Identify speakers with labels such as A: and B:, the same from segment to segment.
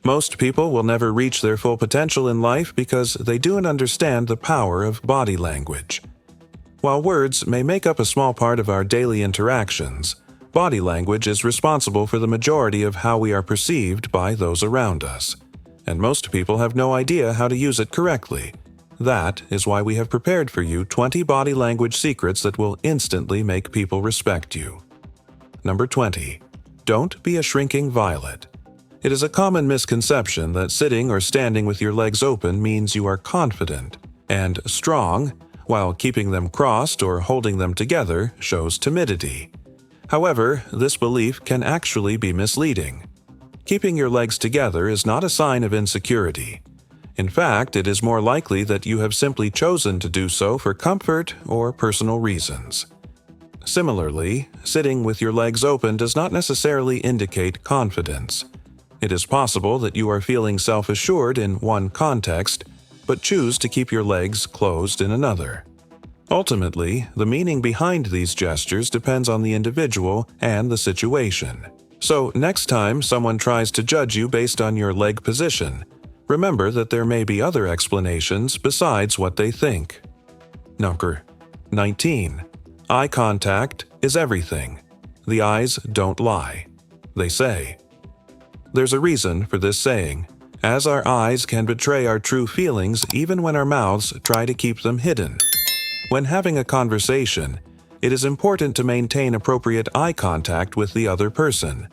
A: Most people will never reach their full potential in life because they don't understand the power of body language. While words may make up a small part of our daily interactions, body language is responsible for the majority of how we are perceived by those around us. And most people have no idea how to use it correctly. That is why we have prepared for you 20 body language secrets that will instantly make people respect you. Number 20. Don't be a shrinking violet. It is a common misconception that sitting or standing with your legs open means you are confident and strong, while keeping them crossed or holding them together shows timidity. However, this belief can actually be misleading. Keeping your legs together is not a sign of insecurity. In fact, it is more likely that you have simply chosen to do so for comfort or personal reasons. Similarly, sitting with your legs open does not necessarily indicate confidence. It is possible that you are feeling self-assured in one context, but choose to keep your legs closed in another. Ultimately, the meaning behind these gestures depends on the individual and the situation. So, next time someone tries to judge you based on your leg position, remember that there may be other explanations besides what they think. Number 19. Eye contact is everything. The eyes don't lie, they say. There's a reason for this saying, as our eyes can betray our true feelings even when our mouths try to keep them hidden. When having a conversation, it is important to maintain appropriate eye contact with the other person.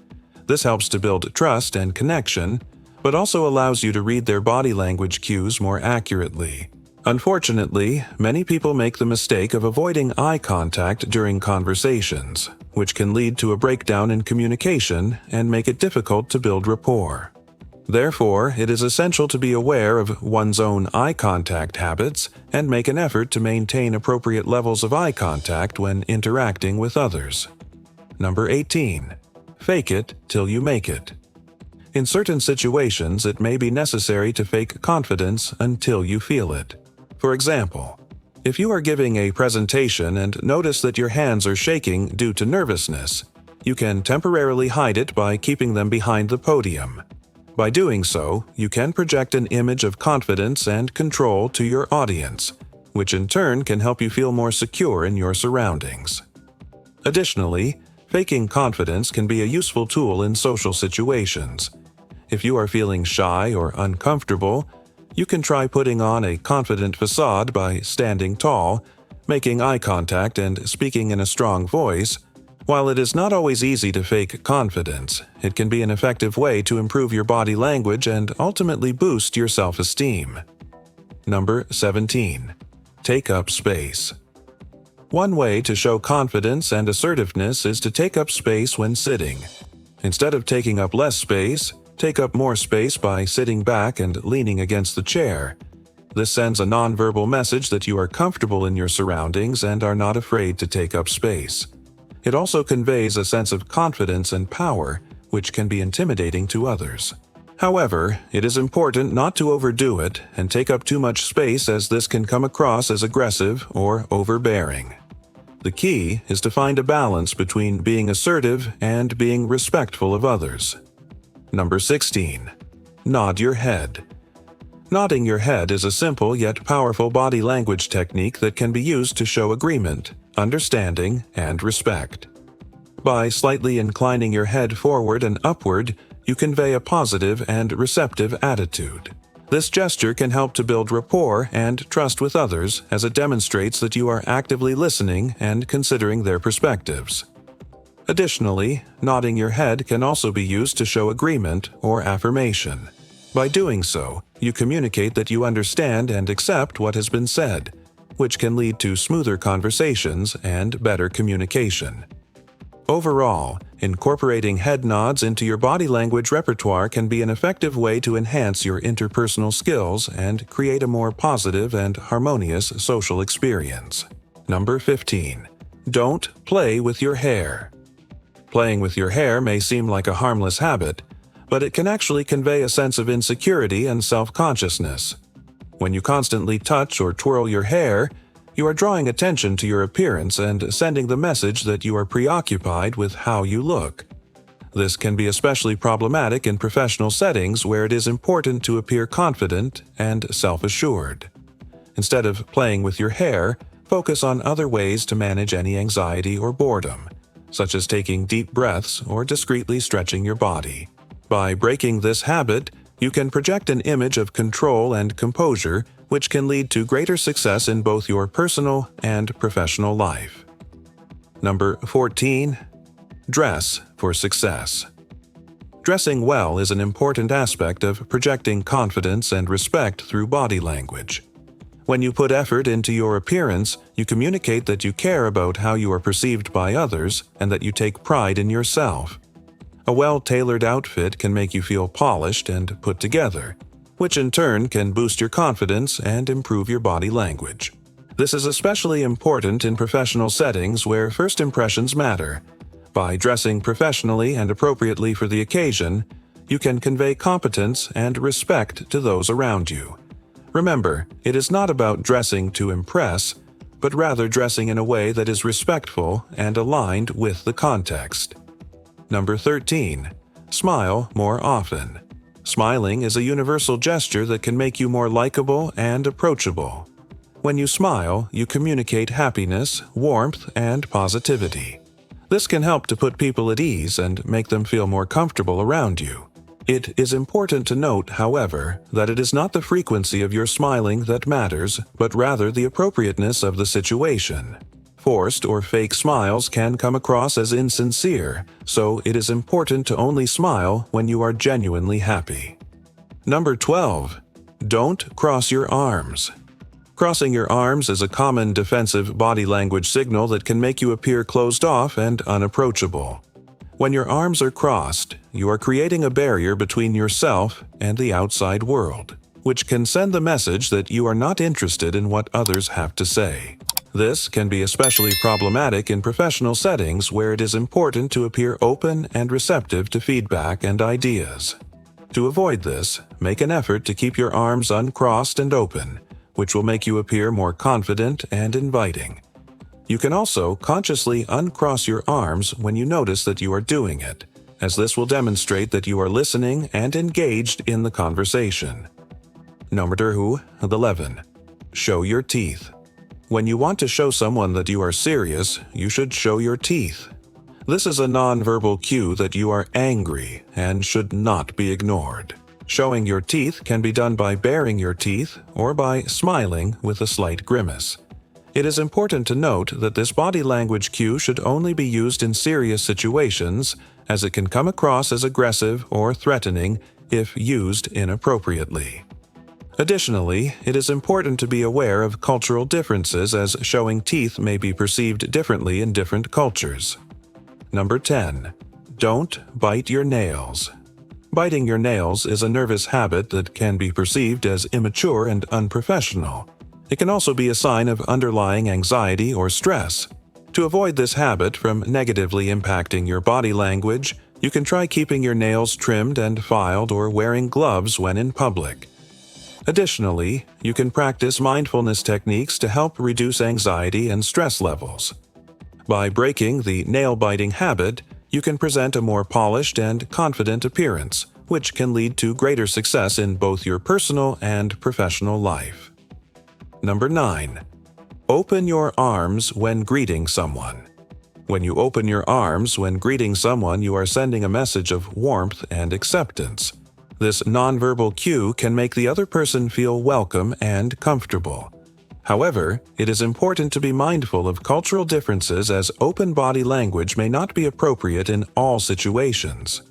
A: This helps to build trust and connection, but also allows you to read their body language cues more accurately. Unfortunately, many people make the mistake of avoiding eye contact during conversations, which can lead to a breakdown in communication and make it difficult to build rapport. Therefore, it is essential to be aware of one's own eye contact habits and make an effort to maintain appropriate levels of eye contact when interacting with others. Number 18. Fake it till you make it. In certain situations, it may be necessary to fake confidence until you feel it. For example, if you are giving a presentation and notice that your hands are shaking due to nervousness, you can temporarily hide it by keeping them behind the podium. By doing so, you can project an image of confidence and control to your audience, which in turn can help you feel more secure in your surroundings. Additionally, faking confidence can be a useful tool in social situations. If you are feeling shy or uncomfortable, you can try putting on a confident facade by standing tall, making eye contact, and speaking in a strong voice. While it is not always easy to fake confidence, it can be an effective way to improve your body language and ultimately boost your self-esteem. Number 17. Take up space. One way to show confidence and assertiveness is to take up space when sitting. Instead of taking up less space, take up more space by sitting back and leaning against the chair. This sends a nonverbal message that you are comfortable in your surroundings and are not afraid to take up space. It also conveys a sense of confidence and power, which can be intimidating to others. However, it is important not to overdo it and take up too much space, as this can come across as aggressive or overbearing. The key is to find a balance between being assertive and being respectful of others. Number 16. Nod your head. Nodding your head is a simple yet powerful body language technique that can be used to show agreement, understanding, and respect. By slightly inclining your head forward and upward, you convey a positive and receptive attitude. This gesture can help to build rapport and trust with others, as it demonstrates that you are actively listening and considering their perspectives. Additionally, nodding your head can also be used to show agreement or affirmation. By doing so, you communicate that you understand and accept what has been said, which can lead to smoother conversations and better communication. Overall, incorporating head nods into your body language repertoire can be an effective way to enhance your interpersonal skills and create a more positive and harmonious social experience. Number 15. Don't play with your hair. Playing with your hair may seem like a harmless habit, but it can actually convey a sense of insecurity and self-consciousness. When you constantly touch or twirl your hair, you are drawing attention to your appearance and sending the message that you are preoccupied with how you look. This can be especially problematic in professional settings where it is important to appear confident and self-assured. Instead of playing with your hair, focus on other ways to manage any anxiety or boredom, such as taking deep breaths or discreetly stretching your body. By breaking this habit, you can project an image of control and composure, which can lead to greater success in both your personal and professional life. Number 14. Dress for success. Dressing well is an important aspect of projecting confidence and respect through body language. When you put effort into your appearance, you communicate that you care about how you are perceived by others and that you take pride in yourself. A well-tailored outfit can make you feel polished and put together, which in turn can boost your confidence and improve your body language. This is especially important in professional settings where first impressions matter. By dressing professionally and appropriately for the occasion, you can convey competence and respect to those around you. Remember, it is not about dressing to impress, but rather dressing in a way that is respectful and aligned with the context. Number 13. Smile more often. Smiling is a universal gesture that can make you more likable and approachable. When you smile, you communicate happiness, warmth, and positivity. This can help to put people at ease and make them feel more comfortable around you. It is important to note, however, that it is not the frequency of your smiling that matters, but rather the appropriateness of the situation. Forced or fake smiles can come across as insincere, so it is important to only smile when you are genuinely happy. Number 12. Don't cross your arms. Crossing your arms is a common defensive body language signal that can make you appear closed off and unapproachable. When your arms are crossed, you are creating a barrier between yourself and the outside world, which can send the message that you are not interested in what others have to say. This can be especially problematic in professional settings where it is important to appear open and receptive to feedback and ideas. To avoid this, make an effort to keep your arms uncrossed and open, which will make you appear more confident and inviting. You can also consciously uncross your arms when you notice that you are doing it, as this will demonstrate that you are listening and engaged in the conversation. Number 11. Show your teeth. When you want to show someone that you are serious, you should show your teeth. This is a non-verbal cue that you are angry and should not be ignored. Showing your teeth can be done by baring your teeth or by smiling with a slight grimace. It is important to note that this body language cue should only be used in serious situations, as it can come across as aggressive or threatening if used inappropriately. Additionally, it is important to be aware of cultural differences, as showing teeth may be perceived differently in different cultures. Number 10. Don't bite your nails. Biting your nails is a nervous habit that can be perceived as immature and unprofessional. It can also be a sign of underlying anxiety or stress. To avoid this habit from negatively impacting your body language, you can try keeping your nails trimmed and filed or wearing gloves when in public. Additionally, you can practice mindfulness techniques to help reduce anxiety and stress levels. By breaking the nail-biting habit, you can present a more polished and confident appearance, which can lead to greater success in both your personal and professional life. Number 9. Open your arms when greeting someone. When you open your arms when greeting someone, you are sending a message of warmth and acceptance. This nonverbal cue can make the other person feel welcome and comfortable. However, it is important to be mindful of cultural differences, as open body language may not be appropriate in all situations.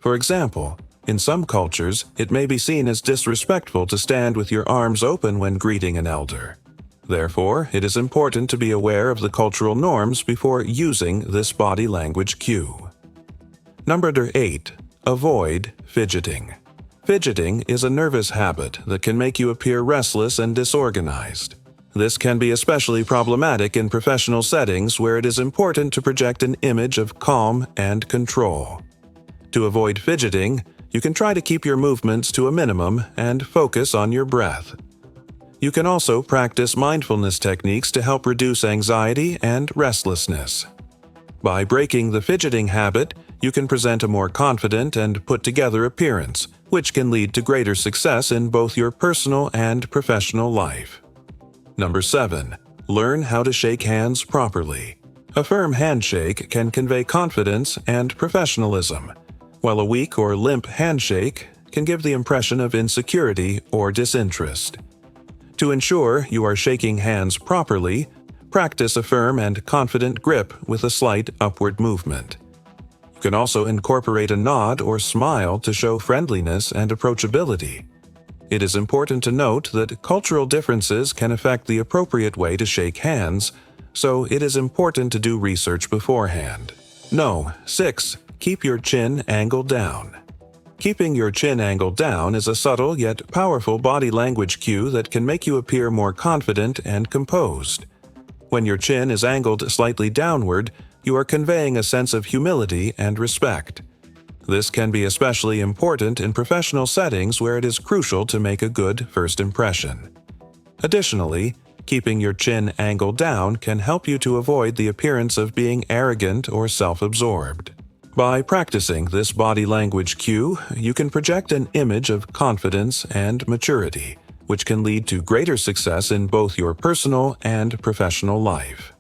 A: For example, in some cultures, it may be seen as disrespectful to stand with your arms open when greeting an elder. Therefore, it is important to be aware of the cultural norms before using this body language cue. Number 8. Avoid fidgeting. Fidgeting is a nervous habit that can make you appear restless and disorganized. This can be especially problematic in professional settings where it is important to project an image of calm and control. To avoid fidgeting, you can try to keep your movements to a minimum and focus on your breath. You can also practice mindfulness techniques to help reduce anxiety and restlessness. By breaking the fidgeting habit, you can present a more confident and put-together appearance, which can lead to greater success in both your personal and professional life. Number 7. Learn how to shake hands properly. A firm handshake can convey confidence and professionalism, while a weak or limp handshake can give the impression of insecurity or disinterest. To ensure you are shaking hands properly, practice a firm and confident grip with a slight upward movement. You can also incorporate a nod or smile to show friendliness and approachability. It is important to note that cultural differences can affect the appropriate way to shake hands, so it is important to do research beforehand. 6. Keep your chin angled down. Keeping your chin angled down is a subtle yet powerful body language cue that can make you appear more confident and composed. When your chin is angled slightly downward, you are conveying a sense of humility and respect. This can be especially important in professional settings where it is crucial to make a good first impression. Additionally, keeping your chin angled down can help you to avoid the appearance of being arrogant or self-absorbed. By practicing this body language cue, you can project an image of confidence and maturity, which can lead to greater success in both your personal and professional life.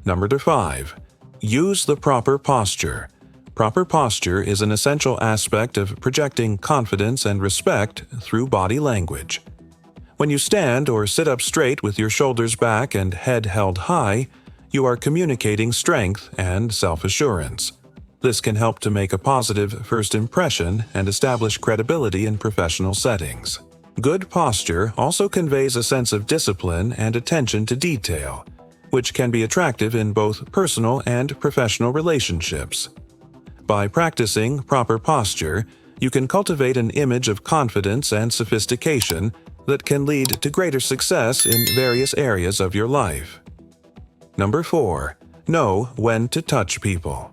A: Number 5. Use the proper posture. Proper posture is an essential aspect of projecting confidence and respect through body language. When you stand or sit up straight with your shoulders back and head held high, you are communicating strength and self-assurance. This can help to make a positive first impression and establish credibility in professional settings. Good posture also conveys a sense of discipline and attention to detail, which can be attractive in both personal and professional relationships. By practicing proper posture, you can cultivate an image of confidence and sophistication that can lead to greater success in various areas of your life. Number 4. Know when to touch people.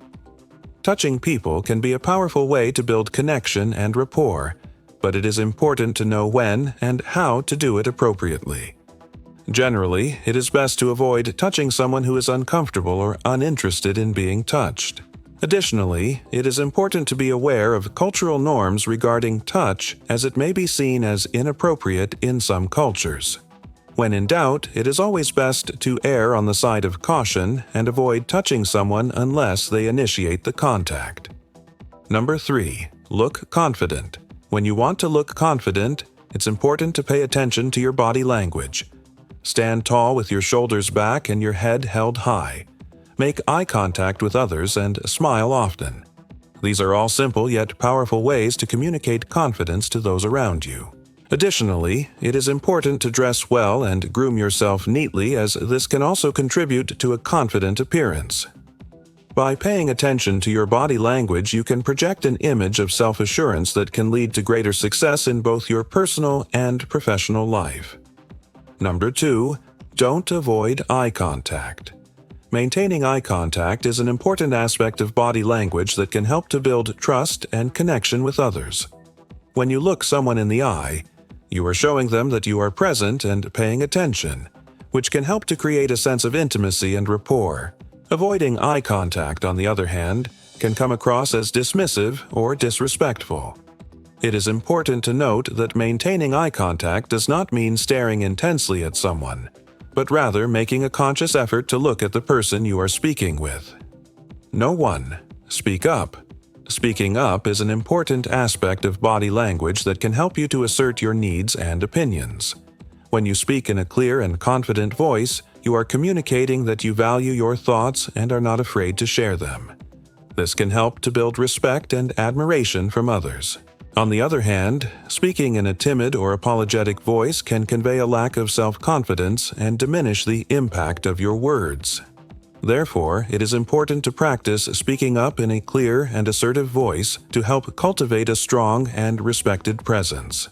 A: Touching people can be a powerful way to build connection and rapport, but it is important to know when and how to do it appropriately. Generally, it is best to avoid touching someone who is uncomfortable or uninterested in being touched. Additionally, it is important to be aware of cultural norms regarding touch, as it may be seen as inappropriate in some cultures. When in doubt, it is always best to err on the side of caution and avoid touching someone unless they initiate the contact. Number 3. Look confident. When you want to look confident, it's important to pay attention to your body language. Stand tall with your shoulders back and your head held high. Make eye contact with others and smile often. These are all simple yet powerful ways to communicate confidence to those around you. Additionally, it is important to dress well and groom yourself neatly, as this can also contribute to a confident appearance. By paying attention to your body language, you can project an image of self-assurance that can lead to greater success in both your personal and professional life. Number 2. Don't avoid eye contact. Maintaining eye contact is an important aspect of body language that can help to build trust and connection with others. When you look someone in the eye, you are showing them that you are present and paying attention, which can help to create a sense of intimacy and rapport. Avoiding eye contact, on the other hand, can come across as dismissive or disrespectful. It is important to note that maintaining eye contact does not mean staring intensely at someone, but rather making a conscious effort to look at the person you are speaking with. 1. Speak up. Speaking up is an important aspect of body language that can help you to assert your needs and opinions. When you speak in a clear and confident voice, you are communicating that you value your thoughts and are not afraid to share them. This can help to build respect and admiration from others. On the other hand, speaking in a timid or apologetic voice can convey a lack of self-confidence and diminish the impact of your words. Therefore, it is important to practice speaking up in a clear and assertive voice to help cultivate a strong and respected presence.